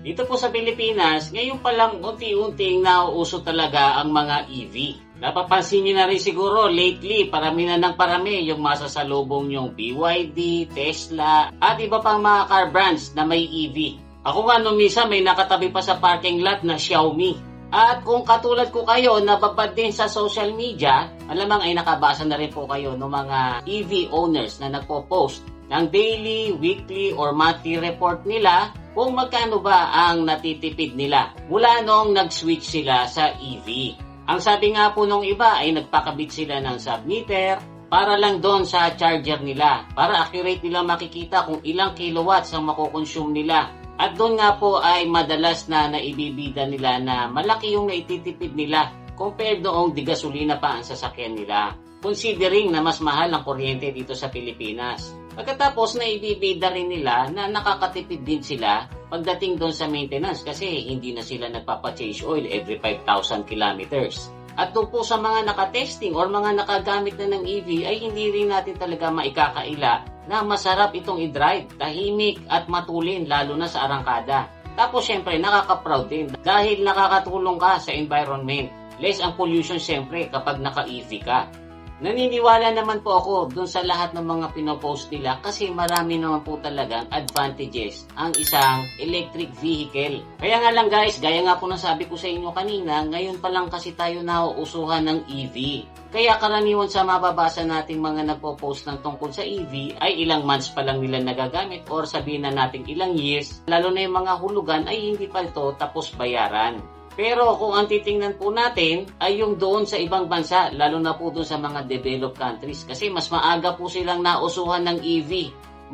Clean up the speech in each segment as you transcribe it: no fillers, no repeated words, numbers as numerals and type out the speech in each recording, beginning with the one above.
Dito po sa Pilipinas, ngayon pa lang unti-unting nauuso talaga ang mga EV. Napapansin nyo na rin siguro lately, parami na ng parami yung masasalubong yung BYD, Tesla, at iba pang mga car brands na may EV. Ako nga nung misa may nakatabi pa sa parking lot na Xiaomi. At kung katulad ko kayo, nababad din sa social media, alamang ay nakabasa na rin po kayo ng mga EV owners na nagpo-post ng daily, weekly, or monthly report nila kung magkano ba ang natitipid nila mula nung nag-switch sila sa EV. Ang sabi nga po nung iba ay nagpakabit sila ng submeter para lang doon sa charger nila para accurate nila makikita kung ilang kilowatts ang makukonsume nila. At doon nga po ay madalas na naibibida nila na malaki yung naititipid nila compared noong di gasolina pa ang sasakyan nila. Considering na mas mahal ang kuryente dito sa Pilipinas. Pagkatapos naibibida rin nila na nakakatipid din sila pagdating doon sa maintenance kasi hindi na sila nagpapa-change oil every 5,000 kilometers. At doon po sa mga nakatesting or mga nakagamit na ng EV ay hindi rin natin talaga maikakaila na masarap itong i-drive, tahimik at matulin lalo na sa arangkada. Tapos syempre nakaka-proud din dahil nakakatulong ka sa environment. Less ang pollution syempre kapag naka-EV ka. Naniniwala naman po ako dun sa lahat ng mga pinopost nila kasi marami naman po talagang advantages ang isang electric vehicle. Kaya nga lang guys, gaya nga po ng sabi ko sa inyo kanina, ngayon pa lang kasi tayo nauusuhan ng EV. Kaya karaniwan sa mababasa nating mga nagpo-post ng tungkol sa EV ay ilang months pa lang nila nagagamit or sabihin na natin ilang years, lalo na yung mga hulugan ay hindi pa ito tapos bayaran. Pero kung ang titingnan po natin ay yung doon sa ibang bansa, lalo na po doon sa mga developed countries kasi mas maaga po silang nausuhan ng EV.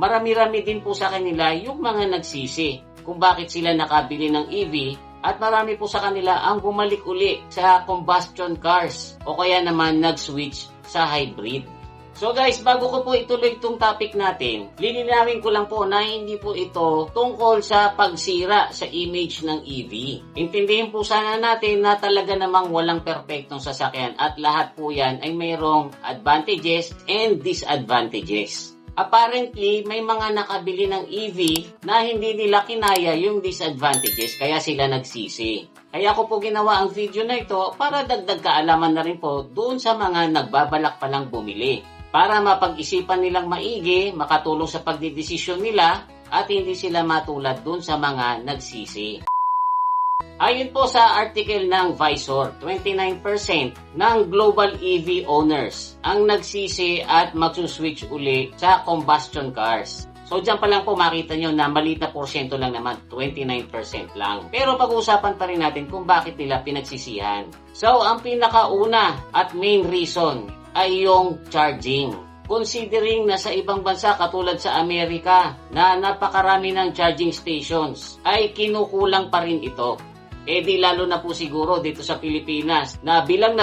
Marami-rami din po sa kanila yung mga nagsisi kung bakit sila nakabili ng EV at marami po sa kanila ang bumalik uli sa combustion cars o kaya naman nag-switch sa hybrid. So guys, bago ko po ituloy itong topic natin, lilinawin ko lang po na hindi po ito tungkol sa pagsira sa image ng EV. Intindihin po sana natin na talaga namang walang perpektong sasakyan at lahat po yan ay mayroong advantages and disadvantages. Apparently, may mga nakabili ng EV na hindi nila kinaya yung disadvantages kaya sila nagsisi. Kaya ko po ginawa ang video na ito para dagdag kaalaman na rin po doon sa mga nagbabalak palang bumili. Para mapag-isipan nilang maigi, makatulong sa pagdidesisyon nila at hindi sila matulad dun sa mga nagsisi. Ayon po sa article ng Visor, 29% ng global EV owners ang nagsisi at magsuswitch uli sa combustion cars. So dyan pa lang po makita nyo na maliit na porsyento lang naman, 29% lang. Pero pag-uusapan pa rin natin kung bakit nila pinagsisihan. So ang pinakauna at main reason ay yung charging. Considering na sa ibang bansa katulad sa Amerika na napakarami ng charging stations ay kinukulang pa rin ito. E di lalo na po siguro dito sa Pilipinas na bilang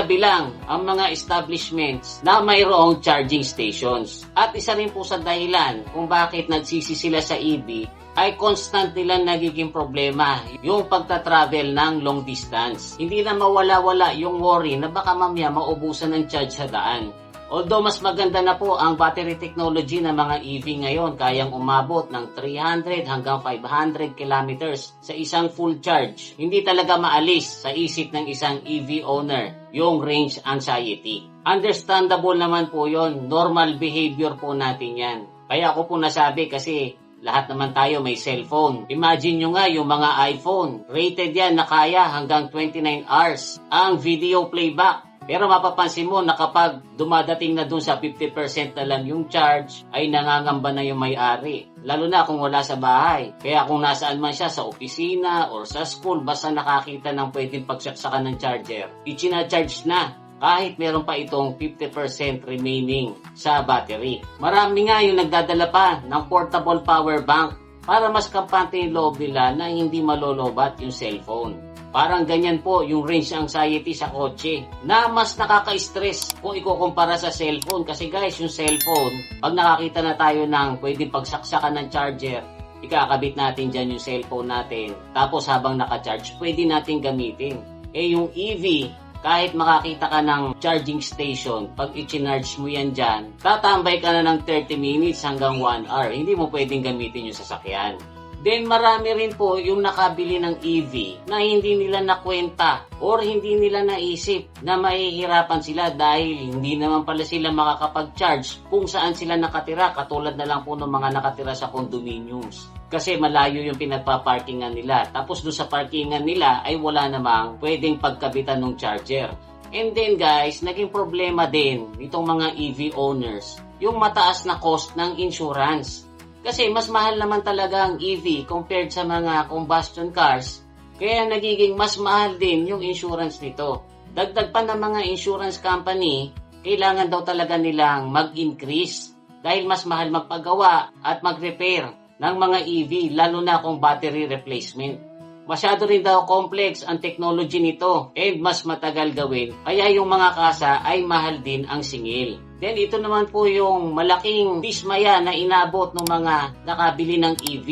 ang mga establishments na mayroong charging stations. At isa rin po sa dahilan kung bakit nagsisi sila sa EV ay constant nilang nagiging problema yung pagta-travel ng long distance. Hindi na mawala-wala yung worry na baka mamaya maubusan ng charge sa daan. Although mas maganda na po ang battery technology ng mga EV ngayon, kayang umabot ng 300 hanggang 500 kilometers sa isang full charge. Hindi talaga maalis sa isip ng isang EV owner yung range anxiety. Understandable naman po yon, normal behavior po natin yan. Kaya ako po nasabi kasi lahat naman tayo may cellphone. Imagine nyo nga yung mga iPhone. Rated yan na kaya hanggang 29 hours ang video playback. Pero mapapansin mo na kapag dumadating na dun sa 50% na lang yung charge, ay nangangamba na yung may-ari. Lalo na kung wala sa bahay. Kaya kung nasaan man siya sa opisina or sa school, basta nakakita ng pwedeng pagsaksakan ng charger, ichina-charge na kahit meron pa itong 50% remaining sa battery. Marami nga yung nagdadala pa ng portable power bank para mas kampante yung loob nila na hindi malolobat yung cellphone. Parang ganyan po yung range anxiety sa kotse na mas nakaka-stress kung ikukumpara sa cellphone. Kasi guys, yung cellphone, pag nakakita na tayo ng pwedeng pagsaksakan ng charger, ikakabit natin dyan yung cellphone natin. Tapos habang naka-charge, pwede natin gamitin. Yung EV, kahit makakita ka ng charging station, pag i-charge mo yan dyan, tatambay ka na ng 30 minutes hanggang 1 hour. Hindi mo pwedeng gamitin yung sasakyan. Then marami rin po yung nakabili ng EV na hindi nila nakwenta or hindi nila naisip na mahihirapan sila dahil hindi naman pala sila makakapag-charge kung saan sila nakatira, katulad na lang po ng mga nakatira sa condominiums. Kasi malayo yung pinagpaparkingan nila. Tapos doon sa parkingan nila ay wala namang pwedeng pagkabitan ng charger. And then guys, naging problema din itong mga EV owners yung mataas na cost ng insurance. Kasi mas mahal naman talaga ang EV compared sa mga combustion cars. Kaya nagiging mas mahal din yung insurance nito. Dagdag pa ng mga insurance company, kailangan daw talaga nilang mag-increase dahil mas mahal magpagawa at mag-repair ng mga EV, lalo na kung battery replacement. Masyado rin daw complex ang technology nito and mas matagal gawin, kaya yung mga kasa ay mahal din ang singil. Then ito naman po yung malaking dismaya na inabot ng mga nakabili ng EV.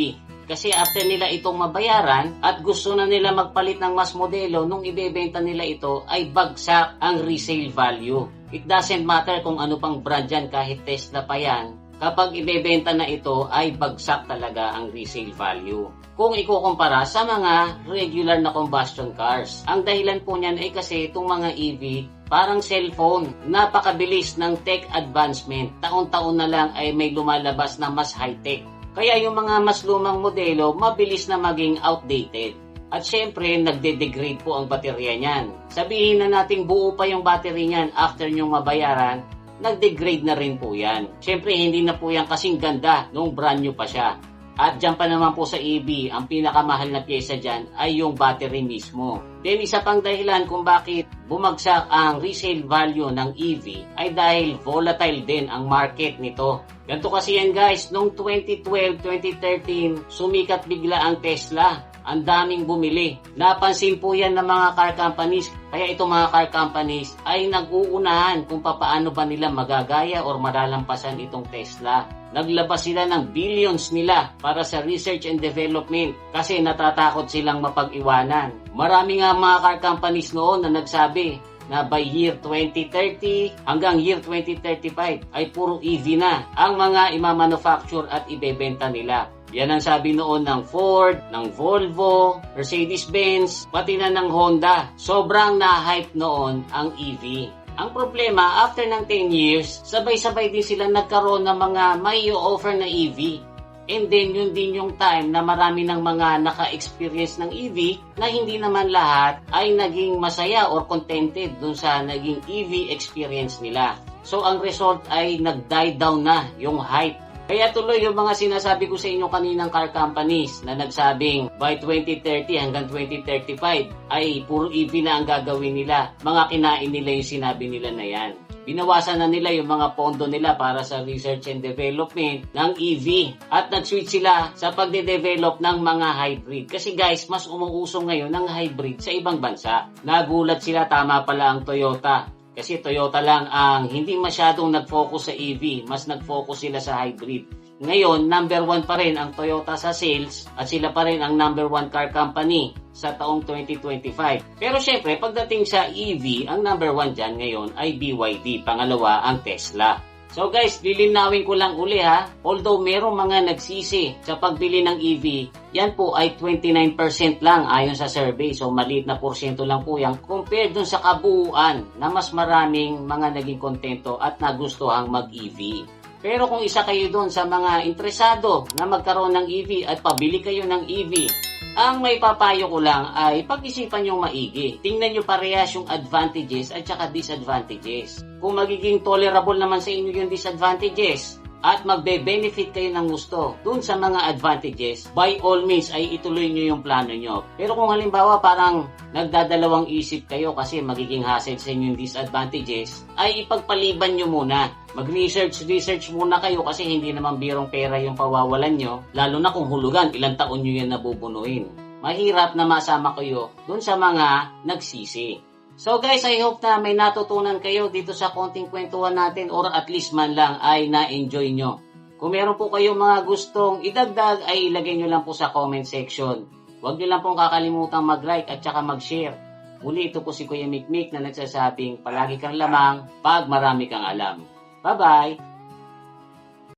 Kasi after nila itong mabayaran at gusto na nila magpalit ng mas modelo, nung ibebenta nila ito ay bagsak ang resale value. It doesn't matter kung ano pang brand yan, kahit Tesla pa yan. Kapag ibebenta na ito ay bagsak talaga ang resale value. Kung ikukumpara sa mga regular na combustion cars. Ang dahilan po niyan ay kasi itong mga EV parang cellphone. Napakabilis ng tech advancement. Taon-taon na lang ay may lumalabas na mas high-tech. Kaya yung mga mas lumang modelo, mabilis na maging outdated. At syempre, nagde-degrade po ang baterya niyan. Sabihin na nating buo pa yung battery niyan after nyong mabayaran, nag-degrade na rin po yan. Syempre, hindi na po yan kasing ganda nung brand new pa siya. At dyan pa naman po sa EV, ang pinakamahal na pyesa dyan ay yung battery mismo. Then isa pang dahilan kung bakit bumagsak ang resale value ng EV ay dahil volatile din ang market nito. Ganito kasi yan guys, noong 2012, 2013, sumikat bigla ang Tesla. Ang daming bumili. Napansin po yan ng mga car companies. Kaya itong mga car companies ay nag-uunahan kung paano ba nila magagaya or malalampasan itong Tesla. Naglabas sila ng billions nila para sa research and development kasi natatakot silang mapag-iwanan. Marami nga mga car companies noon na nagsabi na by year 2030 hanggang year 2035 ay puro EV na ang mga imamanufacture at ibebenta nila. Yan ang sabi noon ng Ford, ng Volvo, Mercedes-Benz, pati na ng Honda. Sobrang na-hype noon ang EV. Ang problema, after ng 10 years, sabay-sabay din sila nagkaroon ng mga may offer na EV. And then, yun din yung time na marami ng mga naka-experience ng EV na hindi naman lahat ay naging masaya or contented dun sa naging EV experience nila. So, ang result ay nag-die down na yung hype. Kaya tuloy yung mga sinasabi ko sa inyo kaninang car companies na nagsabing by 2030 hanggang 2035 ay puro EV na ang gagawin nila. Mga kinain nila yung sinabi nila na yan. Binawasan na nila yung mga pondo nila para sa research and development ng EV at nag-switch sila sa pagde-develop ng mga hybrid. Kasi guys, mas umuuso ngayon ng hybrid sa ibang bansa. Nagulat sila, tama pala ang Toyota. Kasi Toyota lang ang hindi masyadong nag-focus sa EV, mas nag-focus sila sa hybrid. Ngayon, number 1 pa rin ang Toyota sa sales at sila pa rin ang number 1 car company sa taong 2025. Pero syempre, pagdating sa EV, ang number 1 dyan ngayon ay BYD, pangalawa ang Tesla. So guys, lilinawin ko lang uli ha, although merong mga nagsisi sa pagbili ng EV, yan po ay 29% lang ayon sa survey. So maliit na porsyento lang po yan compared dun sa kabuuan na mas maraming mga naging kontento at nagustuhang mag-EV. Pero kung isa kayo dun sa mga interesado na magkaroon ng EV at pabili kayo ng EV, ang may papayo ko lang ay pag-isipan nyo maigi. Tingnan nyo parehas yung advantages at saka disadvantages. Kung magiging tolerable naman sa inyo yung disadvantages at magbe-benefit kayo ng gusto dun sa mga advantages, by all means ay ituloy nyo yung plano nyo. Pero kung halimbawa parang nagdadalawang isip kayo kasi magiging hassle sa inyo yung disadvantages, ay ipagpaliban nyo muna. Mag-research muna kayo kasi hindi naman birong pera yung pawawalan nyo, lalo na kung hulugan, ilang taon nyo yan nabubunuin. Mahirap na masama kayo dun sa mga nagsisi. So guys, I hope na may natutunan kayo dito sa konting kwentuhan natin or at least man lang ay na-enjoy nyo. Kung meron po kayong mga gustong idagdag ay ilagay nyo lang po sa comment section. Huwag nyo lang pong kakalimutan mag-like at saka mag-share. Muli ito po si Kuya Mikmik na nagsasabing palagi kang lamang pag marami kang alam. Bye-bye!